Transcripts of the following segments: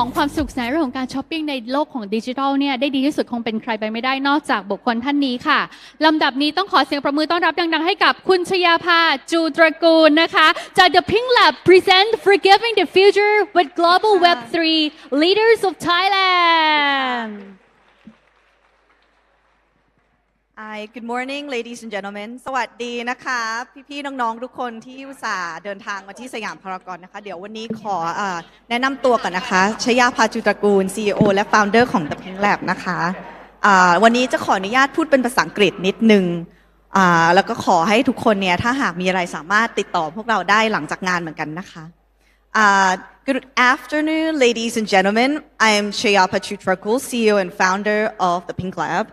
ของความสุขในเรื่องของการช้อปปิ้งในโลกของดิจิทัลเนี่ยได้ดีที่สุดคงเป็นใครไปไม่ได้นอกจากบุคคลท่านนี้ค่ะลำดับนี้ต้องขอเสียงประมือต้อนรับดังๆให้กับคุณชยาภาจูตระกูลนะคะจาก The Pink Lab present Forgiving the Future with Global Web3 Leaders of Thailand Hi, good morning, ladies and gentlemen. สวัสดีนะคะพี่ๆน้องๆทุกคนที่อุตส่าห์เดินทางมาที่สยามพารากอนนะคะเดี๋ยววันนี้ขอแนะนำตัวก่อนนะคะชยาภาจุตระกูล CEO และ Founder ของ The Pink Lab นะคะวันนี้จะขออนุญาตพูดเป็นภาษาอังกฤษนิดนึงแล้วก็ขอให้ทุกคนเนี่ยถ้าหากมีอะไรสามารถติดต่อพวกเราได้หลังจากงานเหมือนกันนะคะ Good afternoon, ladies and gentlemen. I am Chayapa Chutrakul, CEO and founder of The Pink Lab.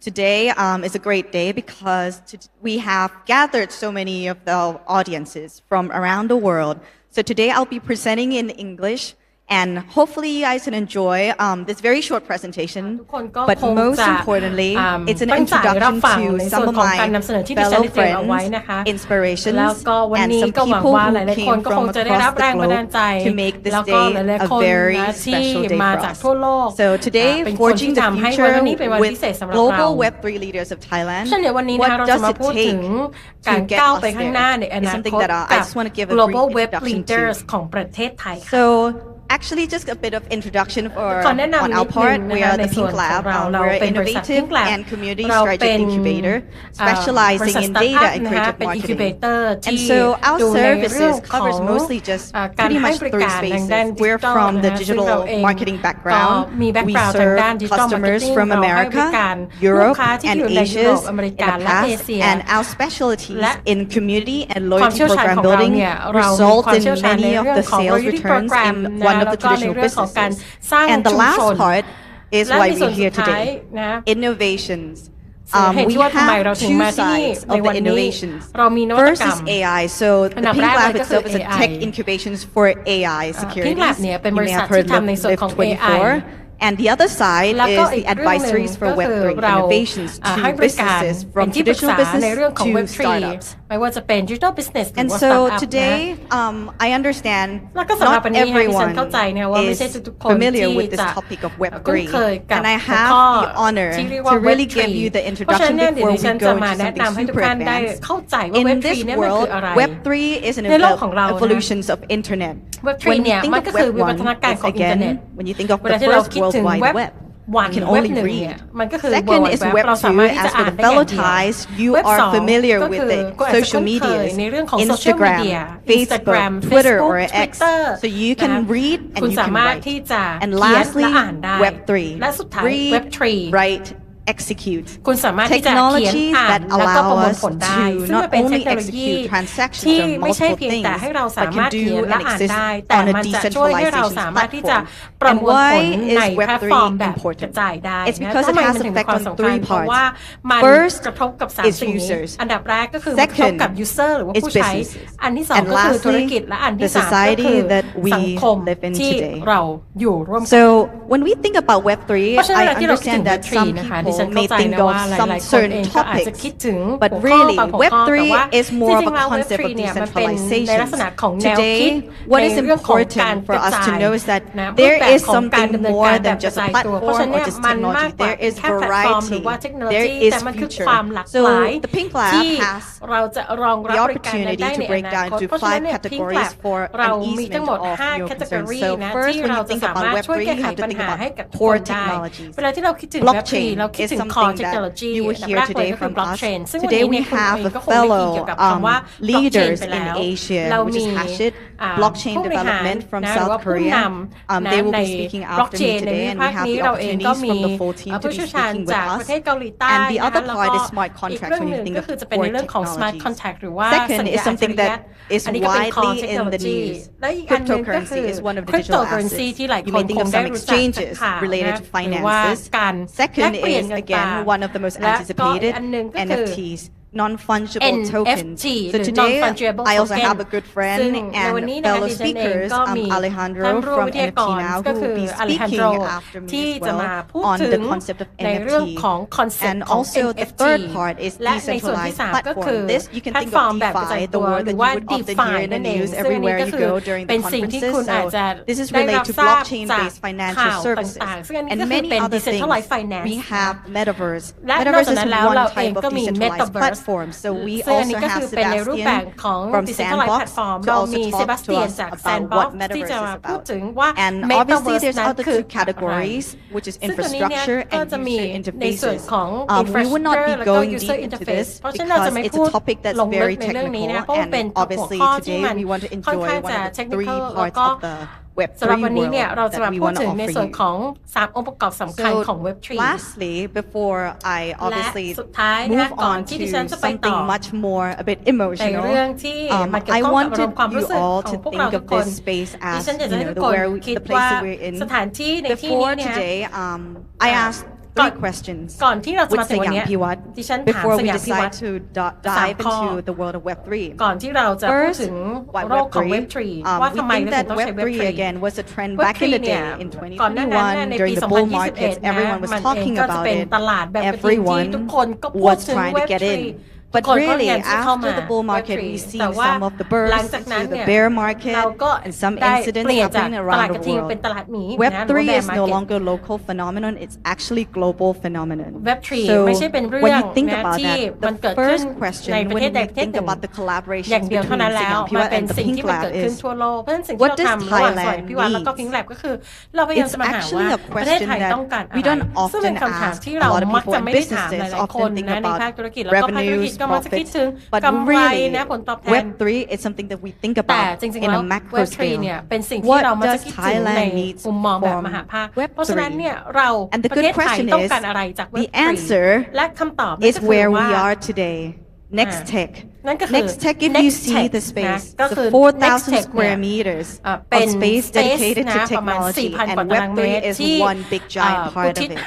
Today is a great day because we have gathered so many of the audiences from around the world. So today I'll be presenting in English and hopefully you guys can enjoy this very short presentation. But most importantly, it's an introduction to some of my fellow friends, inspirations, and some people who came from across the globe to make this day a very special day for us. So today, forging the future with global Web3 leaders of Thailand, what does it take to get us there is something that I just want to give a brief introduction to. So,Actually, just a bit of introduction on our part. We are the Pink Lab. We're an innovative and community strategic incubator specializing in data and creative marketing. And so our services covers mostly just pretty much three spaces. We're from the digital marketing background. We serve customers from America, Europe, and Asia in the past. And our specialties in community and loyalty program building result in many of the sales returns in one of the traditional businesses. And the last part is why we're here today. Innovations. We have two sides of the innovations. First is AI. So the Pink Lab itself is a tech incubations for AI securities. You may have heard of Lift24. And the other side is the advisories for Web3 innovations to businesses from traditional business to startups. And so today, I understand not everyone is familiar with this topic of Web3. And I have the honor to really give you the introduction before we go into something super advanced. In this world, Web3 is an evolution of internet. When you think of Web1, it's again, when you think of the first World Wide Web, you can only read. Second is Web2. As for the fellow Thais, you are familiar with the social medias, Instagram, Facebook, Twitter, or X. So you can read and you can write. And lastly, Web3. Read, write, execute. Technologies that allow us to not only execute transactions on multiple things, but can do and exist on a decentralization platform. And why is Web3 important? It's because it has effect on three parts. First is users. Second is businesses. And lastly, the society that we live in today. So when we think about Web3, I understand that some people may think of some certain topics, but really Web3 is more of a concept of decentralization. Today, what is important for us to know is that there is something more than just a platform or just technology. There is variety. There is future. So the Pink Lab has the opportunity to break down into 5 categories for an easement of your concerns. So first, when you think about Web3, you have to think about core technologies. Blockchain is something that you will hear today from us. Today we have a fellow leaders in Asia, which is Hashit, blockchain development from South Korea. They will be speaking after me today, and we have the opportunities from the full team to be speaking with us. And the other part is smart contracts when you think of core technologies. Second is something that is widely in the news. Cryptocurrency is one of the digital assets. You may think of some exchanges related to finances. Second is, again, one of the most anticipated, NFTs. non-fungible tokens. So today, I also have a good friend and fellow speakers, Alejandro from NFT Now, who will be speaking after me as well on the concept of NFT. And also the third part is decentralized platform. This you can think of DeFi, the word that you would often hear in the news everywhere you go during the conferences. So this is related to blockchain-based financial services and many other things. We have Metaverse. Metaverse is one type of decentralized platform. So we also have Sebastian from Sandbox to also talk to us about what Metaverse is about. And obviously there's other two categories, which is infrastructure and user interfaces. We will not be going deep into this because it's a topic that's very technical, and obviously today we want to enjoy one of the three parts of the Web3 สำหรับวันนี้เนี่ยเรา world จะมา that we พูด want ถึ to งใน offer ส่วน you. ของ3องค์ประกอบสำคัญของ Web3 Lastly, before I และ obviously สุดท้ายนะคะ move ก่อน on ที่ดิฉัน to จะไปต่อ something much more a bit ใน emotional, เรื่องที่มันเกี่ยว I ข้องกับอาร wanted มณ์ความรู้ you สึก all ขอ to งพวกเรา think ทุ of กคน this space ดิ as ฉันอยากจะให้ทุก the คน where คิด the ว่า place that we're in. สถานที่ในที่นี้ Before เนี่ย today, I asked 3 questions ก่อนที่เราจะ with มาถึงวันนี้ Siam Piwat ดิฉันถาม before ส we ยามพิวัต decide ร to dive into the world of Web3. ก่อนที่เราจะพูดถึง Why โลกของ Web3? Web3 ว่า We ทำไม think เราถึ that งต้องใช้ Web3 Web3 again was a trend back in the day in ก่อนหน้านั้น 2021 ใน during ปี the bull 2021 markets. นะ Everyone was มันเอง talking ก็จะ about เป็น it. ตลาดแบบกระทิงที่ทุกคนก็พูด Was ถึง trying to get Web3 in. But really, after the bull market, we've seen some of the bursts into the bear market and some incidents happening around the world. Web3 is no longer a local phenomenon; it's actually global phenomenon. So when you think about that, the first question when we think about the collaborations between Siam Piwat and the Pink Lab is, what does Thailand need? It's actually a question that we don't often ask. A lot of people in businesses often think about revenues, profits, but really, Web3 is something that we think about in a macro scale. What does Thailand need from Web3? And the good question is, the answer is where we are today. Next Tech. Next Tech, if you see the space, the 4,000 square meters of space dedicated to technology, and Web3 is one big giant part of it.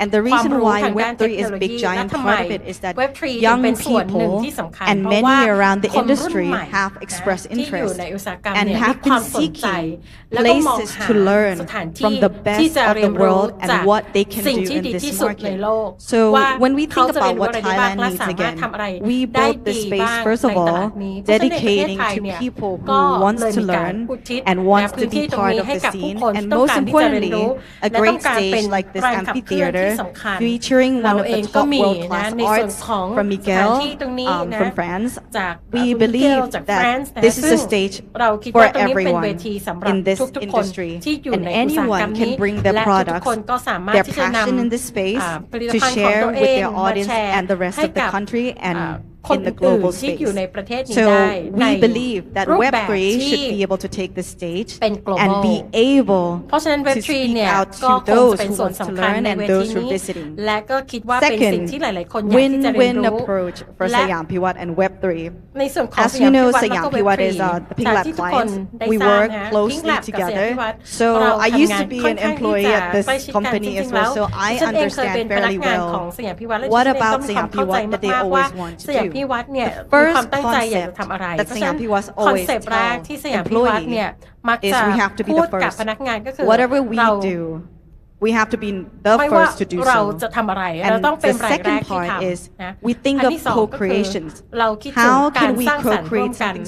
And the reason why Web3 is a big giant part of it is that young people and many around the industry have expressed interest and have been seeking places to learn from the best of the world and what they can do in this market. So when we think about what Thailand needs again, we built this space first of all, dedicating to people who wants to learn and wants to be part of the scene, and most importantly, a great stage like this amphitheater featuring one of the top world-class arts from Miguel from France. We believe that this is a stage for everyone in this industry, and anyone can bring their products, their passion in this space to share with their audience and the rest of the country and in the global space. So we believe that Web3 should be able to take the stage and be able to speak out to those who want to learn and those who are visiting. Second, win-win approach for Siam Piwat and Web3. As you know, Siam Piwat is the Pink Lab client. We work closely together. So I used to be an employee at this company as well, so I understand fairly well what about Siam Piwat that they always want to do. พิวัตรเนี่ย The first ความตั้งใจอยากจะ concept ทำอะไร that เพราะฉะนั้น Siam Piwat คอน always เซปต์แรกที่สยาม tell พิวัตรเนี่ย มัก is จะ we have to be พู the ดกับ first. พนักงานก็คือ Whatever we เรา do, we have to be the ไม่ว่า first to do เรา so. จะทำอะไร And เราต้องเป็น the รายแร second กที่ part ท is ำนะ we think อัน of ที่สองก็คือ co-creations. เราคิดถึง How การ can we สร้างสรรค์ร่วม co-create กัน something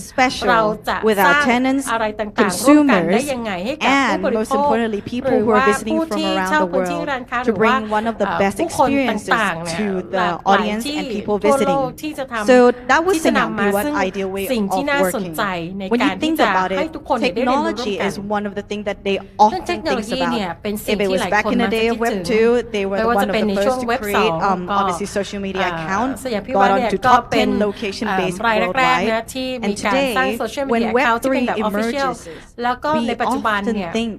เรา special จะ with ส our ร้าง tenants, อะไรต่างๆร่วมกันได้ consumers, ยังไงให้กับผู้ and บริ most โภค importantly, ห people รือ who are ว่า visiting ผู้ from ที่ around เช่า the พื้นที่ world ร้านค้าห to รือว่า bring one of the best ผู้คน experiences ต่างๆเนี่ย to ห the ลากหลาย audience ที่ and people ทั่วโล visiting. กที่จะทำ So that was ที่จะนำมา Siam ซึ่ง Piwat's ideal way สิ่งที่ of น่าสน working. ใจใน When กา you รที่ think จะ about ให้ it, ทุกคนได้เรียนรู้ร่วม technology กัน is one of the things that they เรื่อง often เทคโนโล think ยีเนี่ย about. เป็นสิ่ง If it ที่ was หลาย back คน in มั the กจะ day คิ of ดถึง Web 2, they were ไม่ the ว่า one จะ of เป็น the ในช่วง first to Web create 2 ก็ obviously social media account, สยามพิ got วัตรเนี่ย onto ก็ top เป็น 10 location based รายแรกๆ worldwide. นะที่มี And การสร้าง today, โซเชียลมี when เดีย account ที่เป็นแบบ Web3 official emerges, แล้วก็ใน we ปัจจุบันเนี่ย often think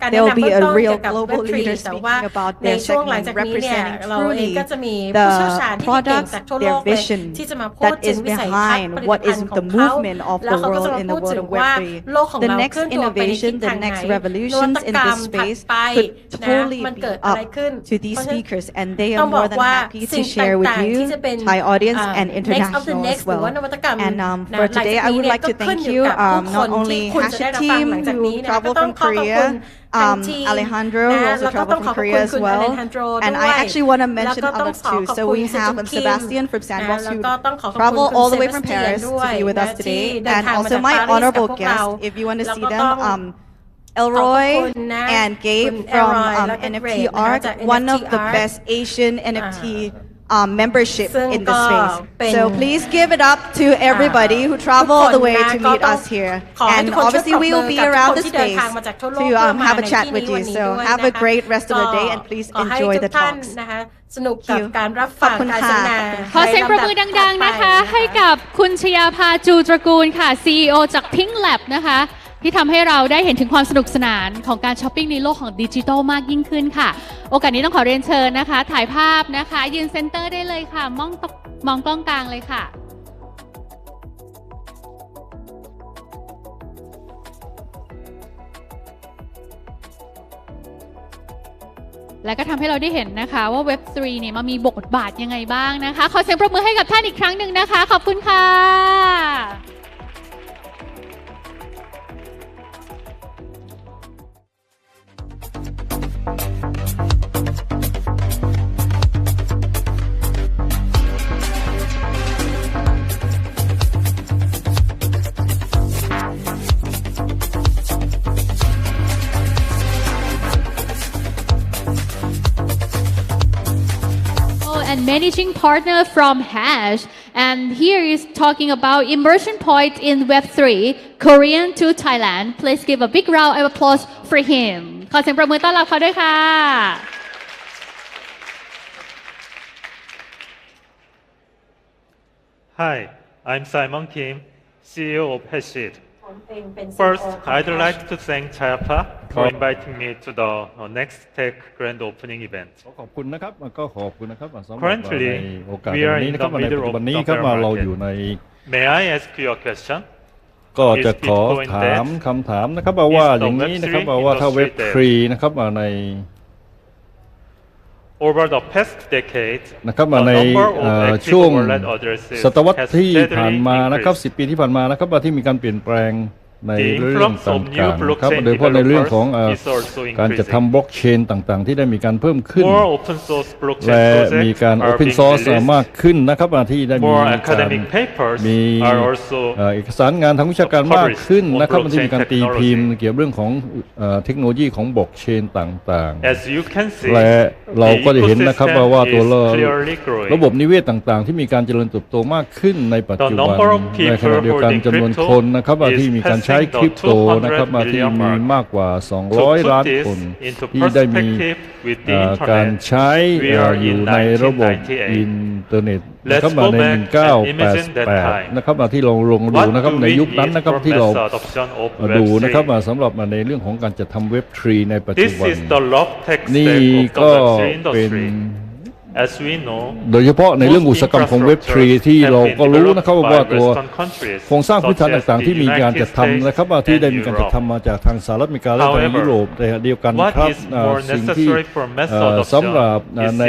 การแนะ there will นำ be เบื้อง a ต้น real เกี่ยวกับ global Web3 leader แต่ว่า speaking about ใน their ช่วงหลัง segment จากนี้เนี่ย representing เราเอง truly ก็จะมีผู้เชี่ยวชาญ the ที่เก่งจาก products, ทั่วโล their กเลย vision ที่จะมาพูด that ถึง is วิสัยทัศน์ behind ผลิต what ภั is ณฑ์ขอ the งเขา movement of แล้ว the เขาก็จะ world มา in พู the ด world ถึ of งว่า Web3. โลกของ The เรา next เคลื่อนตัวไปในทิศ innovation, ทา the งไหน next นวัต revolutions ก in รร this มถัด space ไป could นะ totally มัน be เกิดอะไร up ขึ้น to these เพราะฉะนั้น speakers, and they ต้อ are งบอ more ก than ว่า happy to สิ่ง share with ต่างๆ you, ที่จะเป็น Thai audience and next of the international next as หรือว่า well. นวัตกรรม And นะ for หลัง today, จาก I นี้ would เนี่ย like ก็ to ขึ้น thank อยู่ you กับผู้คน not ที่ only คุณจะได้ Hashtag รับฟัง team หลังจาก who นี้นะก็ traveled ต้อง from ขอขอบคุณ Korea, ทางทีม Alejandro นะ who also แล้วก็ traveled ต้อง from ขอขอบ Korea คุณ as คุณ well. อเลนฮันโด And ด้ว I ย actually want to แล้ว mention ก็ต้อง other ขอ two. ขอบ So คุณ we เซ have จูนคิม Sebastian from นะ Sandbox แล้ว who ก็ต้องขอขอบคุณ travel คุณ all เซ the way บา from สเตียน Paris ด้ to วย be with นะ us ที่ today. เดิน And ทางมา also จาก my ปารีสกับ honorable พวกเรา guests, if you want to แล้ว see ก็ them, ต้อง ขอบ Elroy คุณนะ and คุ Gabe ณ from Elroy แล้วก็ NFT Grape นะคะ Arc, จาก one of NFT the Arc best Asian NFT membership ซึ่ง in the ก็ space. เป็น So please give it up to everybody who travel all the way to meet us here. ขอให้ And ทุกคนช่วย obviously ปรบ we มือ will be กับทุก around คน the ที่เดิน space ทางมาจากทั่วโลก to เพื่อมา have a ใน chat ที่ with นี้ you. วันนี้ So ด้วย have นะ a คะ great rest of the day ก็ and please ขอให้ enjoy ทุ the กท่าน talks. นะคะสนุกกับการรับฟัง ขอบคุณ การ ค่ะ สนทนา ขอเสียงประมือดังๆนะคะให้กับคุณชยาภาจูตระกูลค่ะ CEO จาก Pink Lab นะคะที่ทำให้เราได้เห็นถึงความสนุกสนานของการช้อปปิ้งในโลกของดิจิทัลมากยิ่งขึ้นค่ะโอกาสนี้ต้องขอเรียนเชิญนะคะถ่ายภาพนะคะยืนเซ็นเตอร์ได้เลยค่ะมองกล้องกลางเลยค่ะและก็ทำให้เราได้เห็นนะคะว่า Web3 เนี่ยมันมีบทบาทยังไงบ้างนะคะขอเสียงปรบมือให้กับท่านอีกครั้งหนึ่งนะคะขอบคุณค่ะ and managing partner from Hash. And here is talking about immersion point in Web3, Korean to Thailand. Please give a big round of applause for him. ขอเสียงปรบมือต้อนรับเขาด้วยค่ะ Hi, I'm Simon Kim, CEO of Hashit. First, I'd like to thank Chayapa for inviting me to the next Tech Grand Opening event. ขอบคุณนะครับก็ขอบคุณนะครับสำหรับ Currently, ในโอกาส we วั are นนี้ in นะครับ the ในปัจ middle จุ of บันนี้ the ครับ bear เรา market. อยู่ใน May I ask you a question? ก็จะขอถามคำถามนะครับว่าอย่างนี้นะครับว่าถ้าเว็บ3นะครับใน Over the past decade, นะครับ the ใน number of active ช่วง wallet addresses ศตวรรษ has ที่ผ่าน steadily มานะครับ increased. 10 ปีที่ผ่านมานะครับที่มีการเปลี่ยนแปลงใน The เรื่อง influx ต่ of new างๆนะครับ blockchain โดยเฉพาะในเรื่องของ developers is also การจัด increasing. ทำบล็อกเชนต่างๆ ที่ได้มีการเพิ่มขึ้น More open source blockchain และมี projects การ are Open being Source released. มากขึ้นนะครับที่ได้มี More การ academic papers มี are also เอกสารงานทางวิชาการมากขึ้นนะครับที่มีการตีพิมพ์ technology. เกี่ยวกับเรื่องของเทคโนโลยีของบล็อกเชนต่างๆ As you can see, และเราก็จะเห็นนะครับ the ว่าตัว ecosystem is clearly growing. ระบบนิเวศต่างๆ ที่มีการเจริญเติบโตมากขึ้นในปัจจุ The บัน number of people ในขณะเดียวกัน holding จำนวน crypto คนนะครับ is ที่มีการใช้ passing the คริปโตนะครับ 200 ที่ million มี mark. มากกว่า To 200 put ล้าน this คน into ที่ได้มี perspective with the การ internet, ใช้ we are อยู่ in ในระบบ 1998. อินเทอร์เน็ต Let's นะครับ go ใน back and imagine that 1988 time. นะครับที่เราลงดู What นะครับ do ใน we ยุคนั้น need นะครับ for ที่เรา mass adoption of ดูนะครับ Web3? สำหรับในเรื่องของการจัดทำเว็บ3ในปัจจุ This บัน is the rough tech นี่ stack of ก็ the Web3 เป็น industry. As we know, โดยเฉพาะในเรื่องอุตสาหกรรมของเว็บ3ที่เราก็รู้นะครับว่าตัวโครงสร้างพื้นฐานต่างๆ ที่มีการจัดทำนะครับที่ได้มีการจัดทำมาจากทางสหรัฐอเมริกาและทางยุโรปแต่เดียวกันครับสิ่งที่สำหรับใน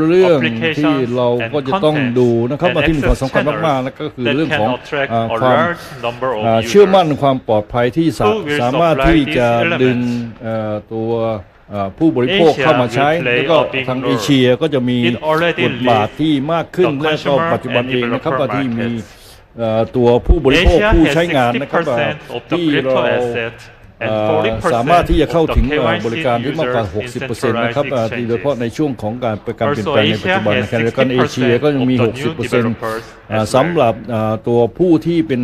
เรื่องที่เราก็จะต้องดูนะครับที่มีความสำคัญมากๆนั่นก็คือเรื่องของความเชื่อมั่นความปลอดภัยที่สามารถที่จะดึงตัวผู้บริโภคเข้ามาใช้แล้วก็ทางเอเชียก็จะมีบทบาทที่มากขึ้นและก็ปัจจุบันเองนะครับที่มีตัวผู้บริโภคผู้ใช้งานนะครับที่เราสามารถที่จะเข้าถึงบริการที่มากกว่า 60% นะครับโดยเฉพาะในช่วงของการเปลี่ยนแปลงในปัจจุบันในขณะเดียวกันเอเชียก็ยังมี 60% สำหรับตัวผู้ที่เป็น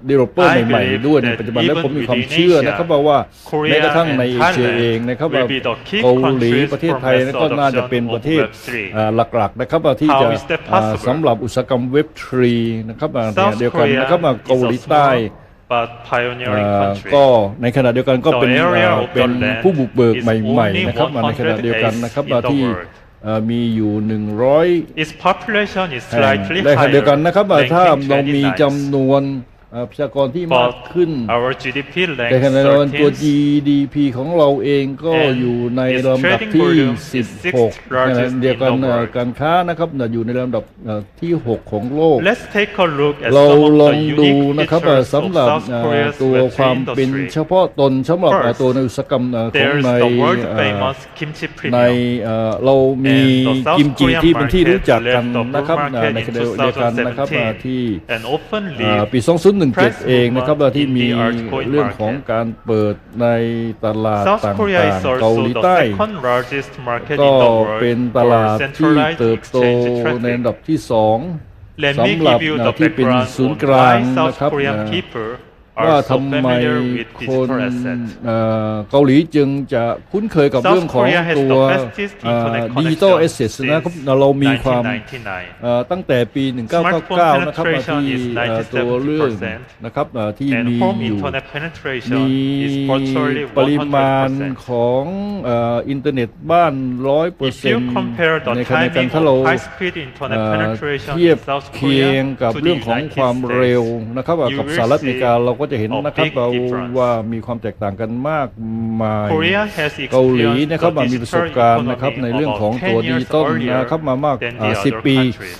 developer ใหม่ๆด้วยในปัจจุบันและผมมีความเชื่อนะครับว่าแม้กระทั่งในเอเชียเองนะครับว่าเกาหลีประเทศไทยก็น่าจะเป็นประเทศหลักๆนะครับที่จะสำหรับอุตสาหกรรมเว็บ3นะครับเดียวกันนะครับเกาหลีใต้ก็ในขณะเดียวกันก็เป็นผู้บุกเบิกใหม่ๆนะครับในขณะเดียวกันนะครับที่มีอยู่100ในขณะเดียวกันนะครับถ้าเรามีจำนวนประชากรที่มากขึ้นแต่ขณะเดียวกันตัว GDP ของเราเองก็อยู่ในลำดับที่16ขณะเดียวกันการค้านะครับอยู่ในลำดับที่6ของโลกเราลองดูนะครับสำหรับตัวความเป็นเฉพาะตนสำหรับตัวในอุตสาหกรรมของในเรามีกิมจิที่เป็นที่รู้จักกันนะครับในขณะเดียวกันนะครับที่ปี 2011 17 เองนะครับที่มีเรื่องของการเปิดในตลาด South ต่าง Korea is ๆเกาหลี also ใต้ the second largest market ก็ in the world เป็นตลาด for ที่ centralized เติบโต exchange ในอัน traffic. ดับที่สอง Let me สำหรับ give you the ที่เป็น background ศูนย์ on กลาง why นะ South ครับ Korean people ว่า are so ทำไม familiar with คน digital assets. เกาหลีจึงจะคุ้นเคยกับเรื่องของ South Korea has ตัว the fastest internet ดิจิทัล connection แอสเซท since นะครับเรามีความ 1999. ตั้งแต่ปี 1999 นะครับ penetration ที่ is ตัวเรื่อง 97% นะครับที่ And มี home อยู่ internet penetration มี is virtually ปริมาณ 100%. ของอินเทอร์เน็ตบ้าน If you 100% compare the ในขณะเดียวกัน timing ถ้าเรา of high-speed internet penetration เทียบ in South เคียง Korea กับ to เรื่ the องของ United ความเร็ว States, นะครับ you กับ will สหรัฐอเมริกา see เราก็จะเห็น a นะครับ big เรา difference. ว่ามีความแตกต่างกันมากมาย Korea has เกาหลี experienced นะครับ the มีประสบ digital การณ์นะครับ economy ในเรื่องของ about ตัว 10 ดิจิ years ตอล earlier นะครับมามาก than the 10 other ปี countries.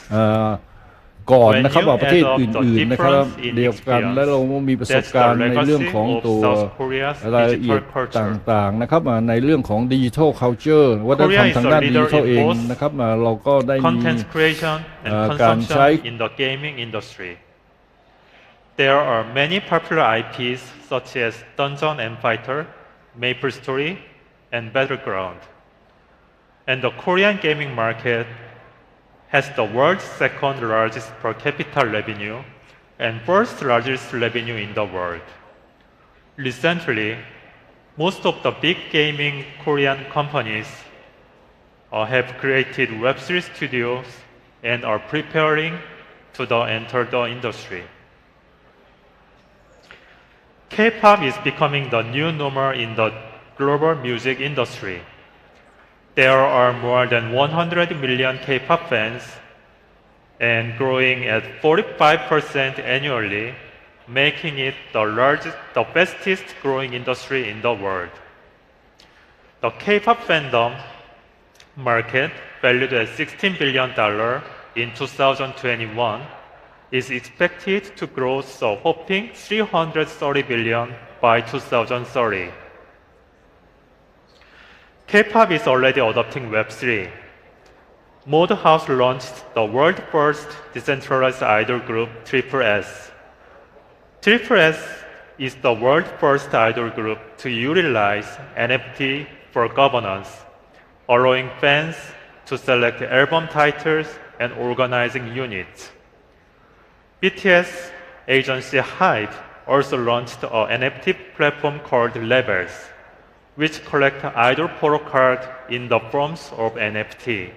ก่อน When นะครับ you ประเทศ add up อื่น the ๆนะครับ difference in เดียวกัน experience, และเรามีประสบ That's การ the ณ์ในเรื่อง legacy ของ of ตัว South Korea's รายละเอีย digital ด culture. ต่างๆนะครับในเรื่องของดิจิทัล culture วัฒนธรรม Korea is ทาง a ด้านดิจิ leader ทัล in เอง both นะครับเราก็ได้มี content creation and การใช้ consumption in the gaming industry. There are many popular IPs such as Dungeon and Fighter, Maple Story, and Battleground. And the Korean gaming market has the world's second largest per capita revenue and first largest revenue in the world. Recently, most of the big gaming Korean companies have created web series studios and are preparing to enter the industry. K-pop is becoming the new normal in the global music industry. There are more than 100 million K-pop fans and growing at 45% annually, making it the fastest growing industry in the world. The K-pop fandom market, valued at $16 billion in 2021, is expected to grow a whopping $330 billion by 2030. K-pop is already adopting Web3. Mode House launched the world's first decentralized idol group, Triple S. Triple S is the world's first idol group to utilize NFT for governance, allowing fans to select album titles and organizing units. BTS agency HYBE also launched an NFT platform called Labels, which collect idol photo cards in the forms of NFT.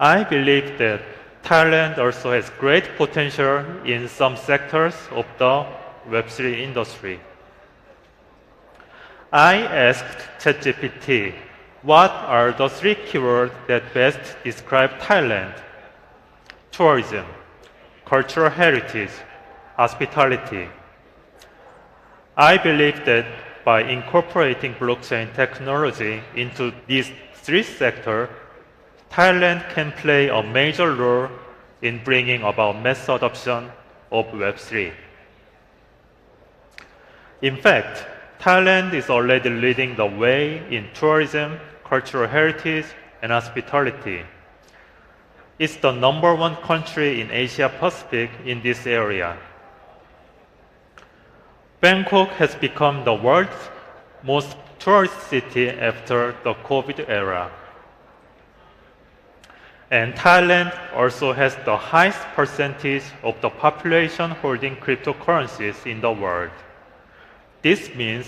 I believe that Thailand also has great potential in some sectors of the Web3 industry. I asked ChatGPT, what are the 3 keywords that best describe Thailand? Tourism, cultural heritage, hospitality. I believe that by incorporating blockchain technology into these 3 sectors, Thailand can play a major role in bringing about mass adoption of Web3. In fact, Thailand is already leading the way in tourism, cultural heritage, and hospitality. It's the #1 country in Asia Pacific in this area. Bangkok has become the world's most tourist city after the COVID era. And Thailand also has the highest percentage of the population holding cryptocurrencies in the world. This means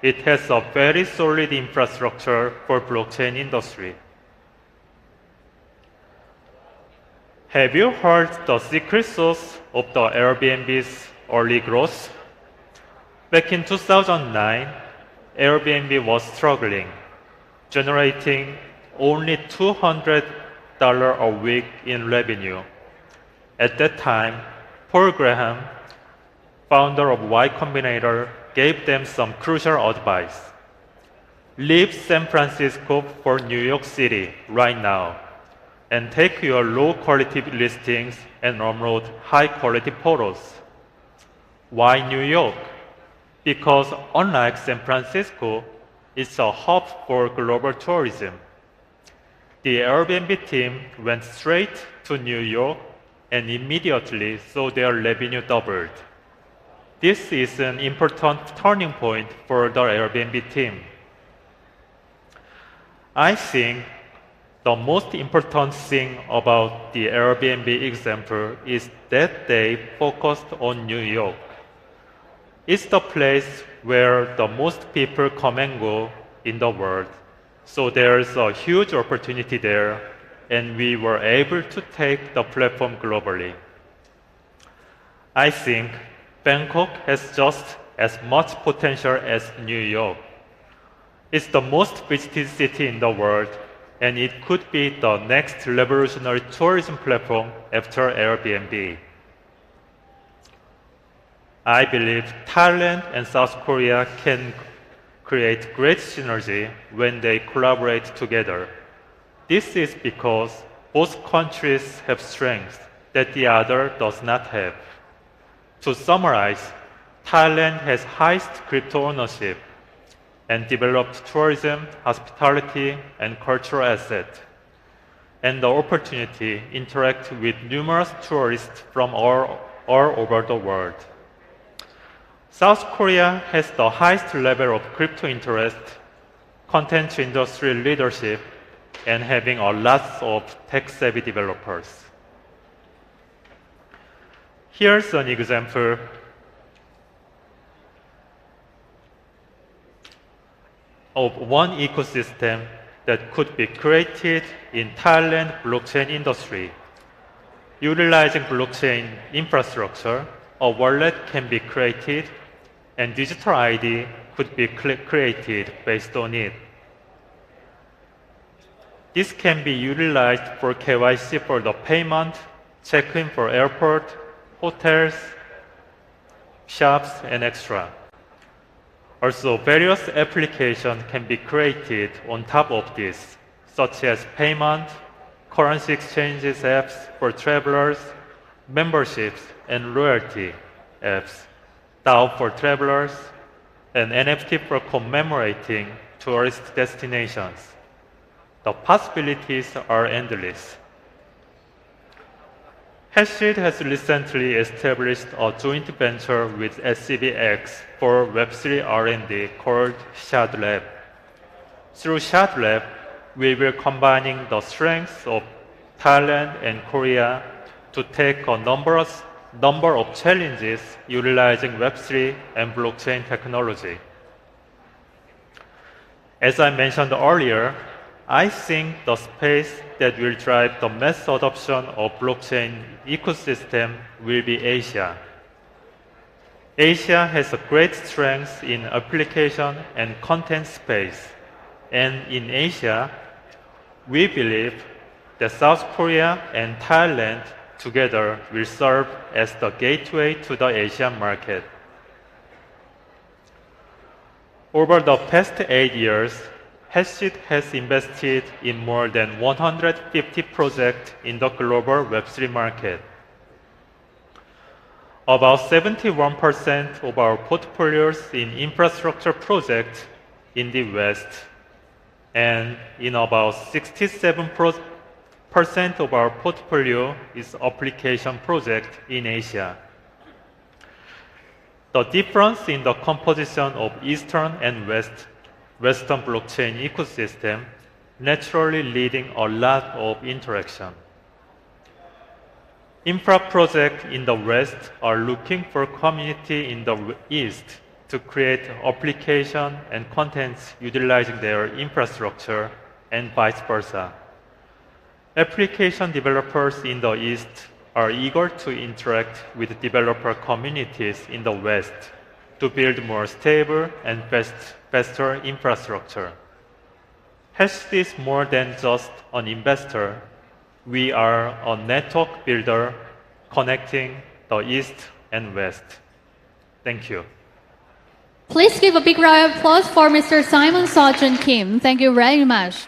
it has a very solid infrastructure for blockchain industry. Have you heard the secret sauce of the Airbnb's early growth? Back in 2009, Airbnb was struggling, generating only $200 a week in revenue. At that time, Paul Graham, founder of Y Combinator, gave them some crucial advice. Leave San Francisco for New York City right now and take your low-quality listings and upload high-quality photos. Why New York? Because unlike San Francisco, it's a hub for global tourism. The Airbnb team went straight to New York and immediately saw their revenue doubled. This is an important turning point for the Airbnb team. I think the most important thing about the Airbnb example is that they focused on New York. It's the place where the most people come and go in the world. So there's a huge opportunity there, and we were able to take the platform globally. I think Bangkok has just as much potential as New York. It's the most visited city in the world, and it could be the next revolutionary tourism platform after Airbnb. I believe Thailand and South Korea can create great synergy when they collaborate together. This is because both countries have strengths that the other does not have. To summarize, Thailand has highest crypto ownership and developed tourism, hospitality, and cultural assets, and the opportunity to interact with numerous tourists from all over the world. South Korea has the highest level of crypto interest, content industry leadership, and having a lot of tech-savvy developers. Here's an example of one ecosystem that could be created in Thailand blockchain industry. Utilizing blockchain infrastructure, a wallet can be created and digital ID could be created based on it. This can be utilized for KYC for the payment, check-in for airport, hotels, shops, and extra. Also, various applications can be created on top of this, such as payment, currency exchanges apps for travelers, memberships and loyalty apps, DAO for travelers, and NFT for commemorating tourist destinations. The possibilities are endless. Hashit has recently established a joint venture with SCBX for Web3 R&D called ShardLab. Through ShardLab, we will combining the strengths of Thailand and Korea to take a number of challenges utilizing Web3 and blockchain technology. As I mentioned earlier, I think the space that will drive the mass adoption of blockchain ecosystem will be Asia. Asia has a great strength in application and content space, and in Asia, we believe that South Korea and Thailand together will serve as the gateway to the Asian market. Over the past 8 years, Hashit has invested in more than 150 projects in the global Web3 market. About 71% of our portfolios in infrastructure projects in the West, and in about 67% of our portfolio is application project in Asia. The difference in the composition of Eastern and Western blockchain ecosystem naturally leading a lot of interaction. Infra projects in the West are looking for community in the East to create application and contents utilizing their infrastructure and vice versa. Application developers in the East are eager to interact with developer communities in the West to build more stable and faster infrastructure. Hashit is more than just an investor. We are a network builder connecting the East and West. Thank you. Please give a big round of applause for Mr. Simon Seojoon Kim. Thank you very much.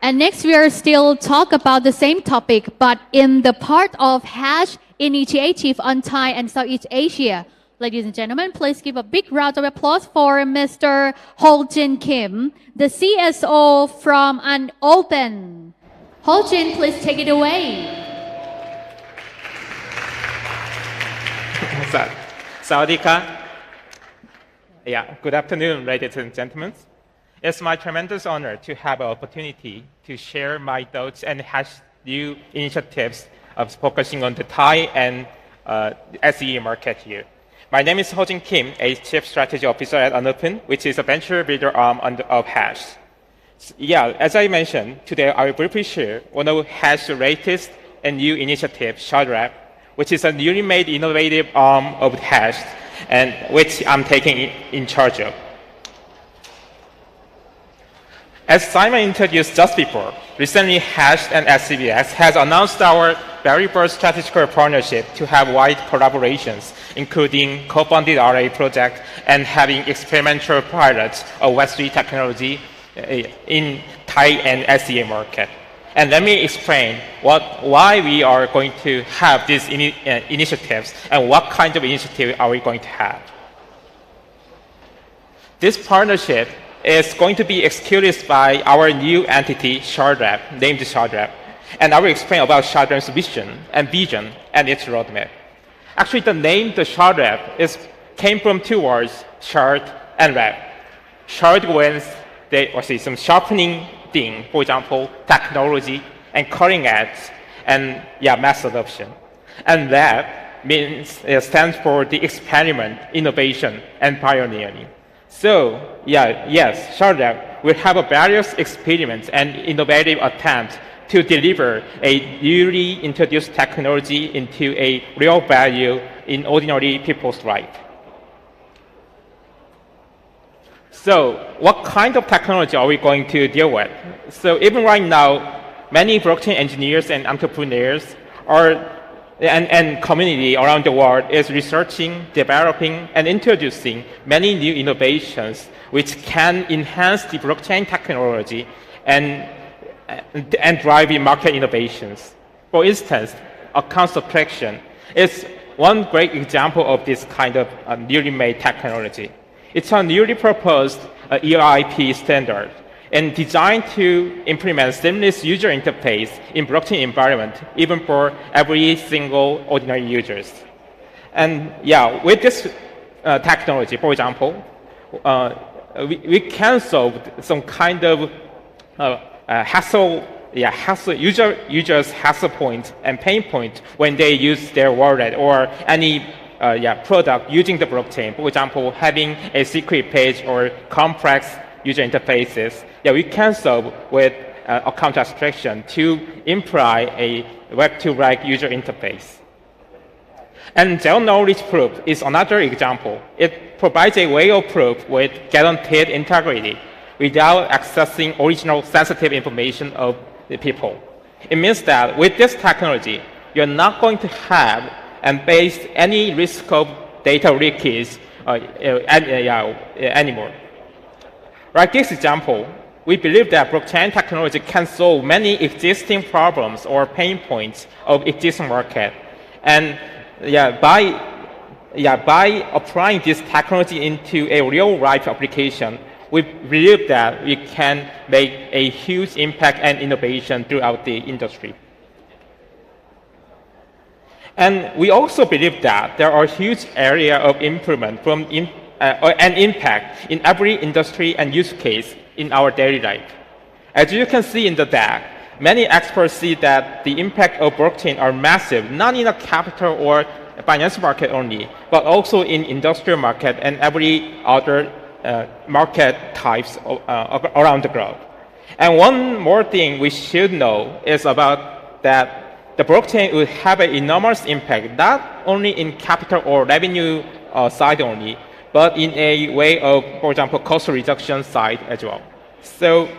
And next, we are still talk about the same topic, but in the part of Hash Initiative on Thai and Southeast Asia. Ladies and gentlemen, please give a big round of applause for Mr. Hojin Kim, the CSO from Unopen. Hojin, please take it away. Sawadika. Yeah, good afternoon, ladies and gentlemen. It's my tremendous honor to have an opportunity to share my thoughts and hash new initiatives of focusing on the Thai and SE market here. My name is Hojin Kim, a Chief Strategy Officer at UNPND, which is a venture builder arm of Hash. Yeah, as I mentioned, today I will briefly share one of Hash's latest and new initiative, ShardRap, which is a newly made innovative arm of Hash, and which I'm taking in charge of. As Simon introduced just before, recently Hash and SCBX has announced our very first strategic partnership to have wide collaborations, including co-funded RA project and having experimental pilots of Web3 technology in Thai and SEA market. And let me explain why we are going to have these initiatives and what kind of initiative are we going to have. This partnership is going to be executed by our new entity, ShardRap, named ShardRap. And I will explain about ShardRap's vision and its roadmap. Actually, the name, the ShardRap, came from two words, shard and rap. Shard means some sharpening thing, for example, technology and cutting edge and mass adoption. And that means it stands for the experiment, innovation, and pioneering. So, yes, ShardRap will have various experiments and innovative attempts to deliver a newly introduced technology into a real value in ordinary people's life. So, what kind of technology are we going to deal with? So, even right now, many blockchain engineers and entrepreneurs and community around the world is researching, developing, and introducing many new innovations which can enhance the blockchain technology and drive market innovations. For instance, account subtraction is one great example of this kind of newly made technology. It's a newly proposed EIP standard and designed to implement seamless user interface in blockchain environment, even for every single ordinary users. And with this technology, for example, we can solve some kind of users' hassle points and pain points when they use their wallet or any product using the blockchain. For example, having a secret page or complex user interfaces. We can solve with account abstraction to imply a web-to-web user interface. And zero-knowledge proof is another example. It provides a way of proof with guaranteed integrity without accessing original sensitive information of the people. It means that with this technology, you're not going to have and face any risk of data leakage anymore. Like this example, we believe that blockchain technology can solve many existing problems or pain points of existing market. And by applying this technology into a real-life application, we believe that we can make a huge impact and innovation throughout the industry. And we also believe that there are huge areas of improvement and impact in every industry and use case in our daily life. As you can see in the deck, many experts see that the impact of blockchain are massive, not in a capital or finance market only, but also in industrial market and every other market types around the globe. And one more thing we should know is about that the blockchain will have an enormous impact, not only in capital or revenue side only, but in a way of, for example, cost reduction side as well. So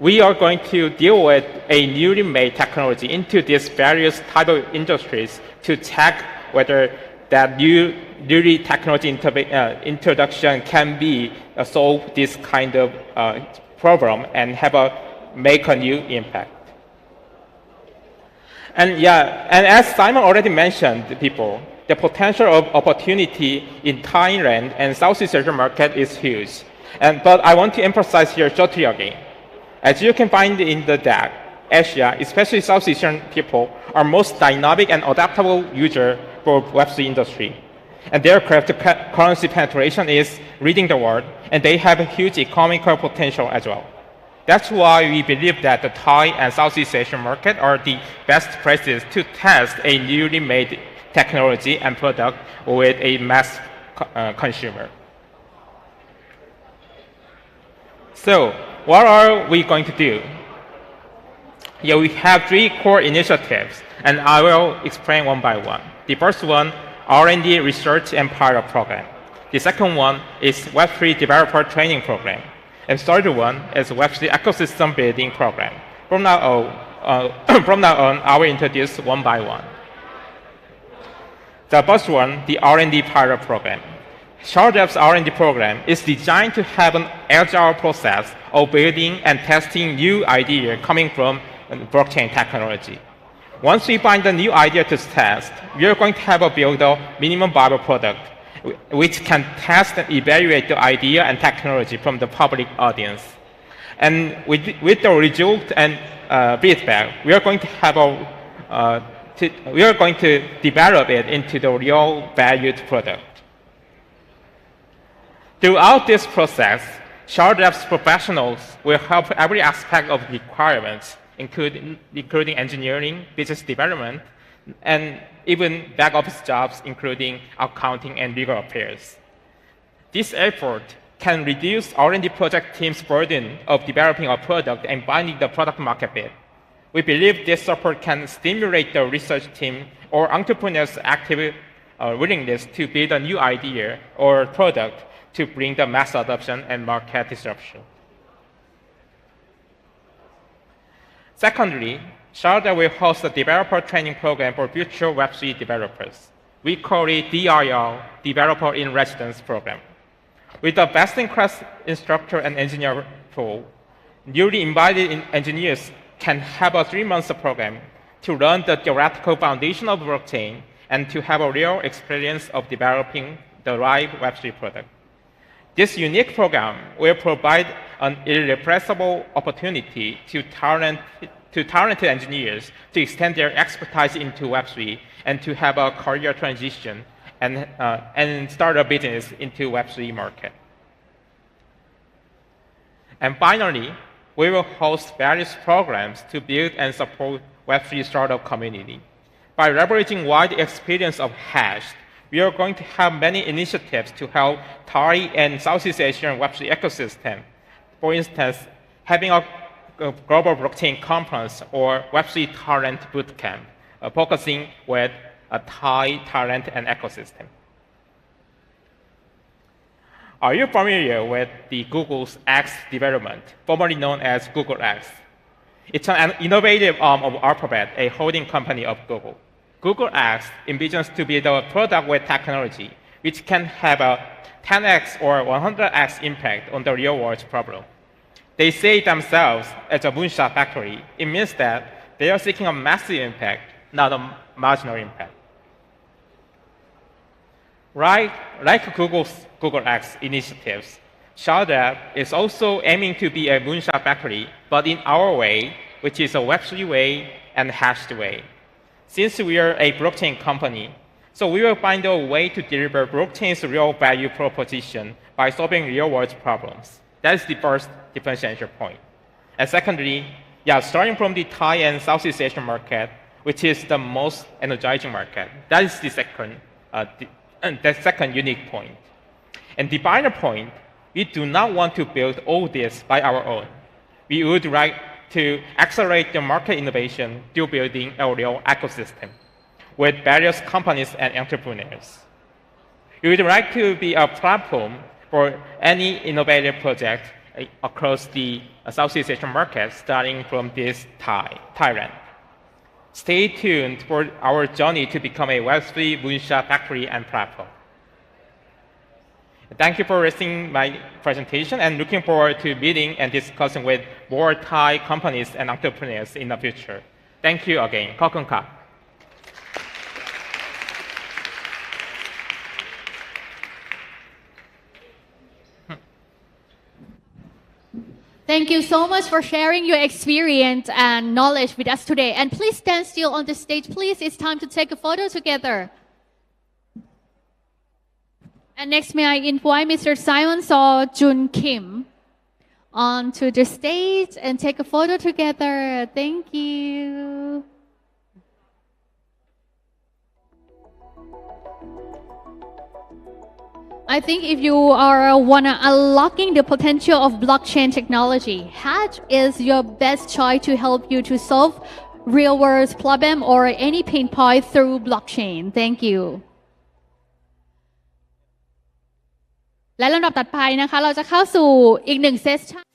we are going to deal with a newly made technology into these various type of industries to check whether that newly technology introduction can be solve this kind of problem and make a new impact. And as Simon already mentioned, the potential of opportunity in Thailand and Southeast Asian market is huge. But I want to emphasize here shortly again. As you can find in the deck, Asia, especially South Asian people, are most dynamic and adaptable user for Web3 industry. And their cryptocurrency penetration is leading the world, and they have a huge economical potential as well. That's why we believe that the Thai and Southeast Asian market are the best places to test a newly made technology and product with a mass consumer. So, what are we going to do? Yeah, we have 3 core initiatives, and I will explain one by one. The first one, R&D Research and Pilot Program. The second one is Web3 Developer Training Program. And the third one is Web3 Ecosystem Building Program. From now on, I will introduce one by one. The first one, the R&D Pilot Program. Startup's R&D program is designed to have an agile process of building and testing new ideas coming from blockchain technology. Once we find a new idea to test, we are going to have a build a minimum viable product which can test and evaluate the idea and technology from the public audience. And with the result and feedback, we are going to have we are going to develop it into the real valued product. Throughout this process, Startup's professionals will help every aspect of requirements, including engineering, business development, and even back office jobs, including accounting and legal affairs. This effort can reduce R&D project team's burden of developing a product and finding the product market fit. We believe this support can stimulate the research team or entrepreneurs' active willingness to build a new idea or product to bring the mass adoption and market disruption. Secondly, Startup will host a developer training program for future Web3 developers. We call it DIR, Developer in Residence Program. With a best-in-class instructor and engineer pool, newly invited engineers can have a 3-month program to learn the theoretical foundation of blockchain and to have a real experience of developing the right Web3 product. This unique program will provide an irrepressible opportunity to talented engineers to extend their expertise into Web3 and to have a career transition and start a business into Web3 market. And finally, we will host various programs to build and support Web3 startup community. By leveraging wide experience of Hash, we are going to have many initiatives to help Thai and Southeast Asian Web3 ecosystem. For instance, having a global blockchain conference or Web3 talent bootcamp, focusing with Thai talent and ecosystem. Are you familiar with the Google's X development, formerly known as Google X? It's an innovative arm of Alphabet, a holding company of Google. Google X envisions to build a product with technology which can have a 10x or 100x impact on the real world problem. They say themselves as a moonshot factory. It means that they are seeking a massive impact, not a marginal impact. Right, like Google's Google X initiatives, Startup is also aiming to be a moonshot factory, but in our way, which is a Web3 way and hashed way. Since we are a blockchain company, so we will find a way to deliver blockchain's real value proposition by solving real-world problems. That is the first differentiation point. And secondly, starting from the Thai and Southeast Asian market, which is the most energizing market, that is the second unique point. And the final point, we do not want to build all this by our own. We would like to accelerate the market innovation through building a real ecosystem with various companies and entrepreneurs. We would like to be a platform for any innovative project across the Southeast Asian market, starting from this Thailand. Stay tuned for our journey to become a Web3 moonshot factory and platform. Thank you for listening my presentation and looking forward to meeting and discussing with more Thai companies and entrepreneurs in the future. Thank you again. ขอบคุณครับ Thank Thank you so much for sharing your experience and knowledge with us today. And please stand still on the stage, please. It's time to take a photo together. And next, may I invite Mr. Simon Seojoon Kim onto the stage and take a photo together. Thank you. I think if you are wanna unlocking the potential of blockchain technology, Hatch is your best choice to help you to solve real world problem or any pain point through blockchain. Thank you. และลำดับถัดไปนะคะเราจะเข้าสู่อีกหนึ่งเซสชั่น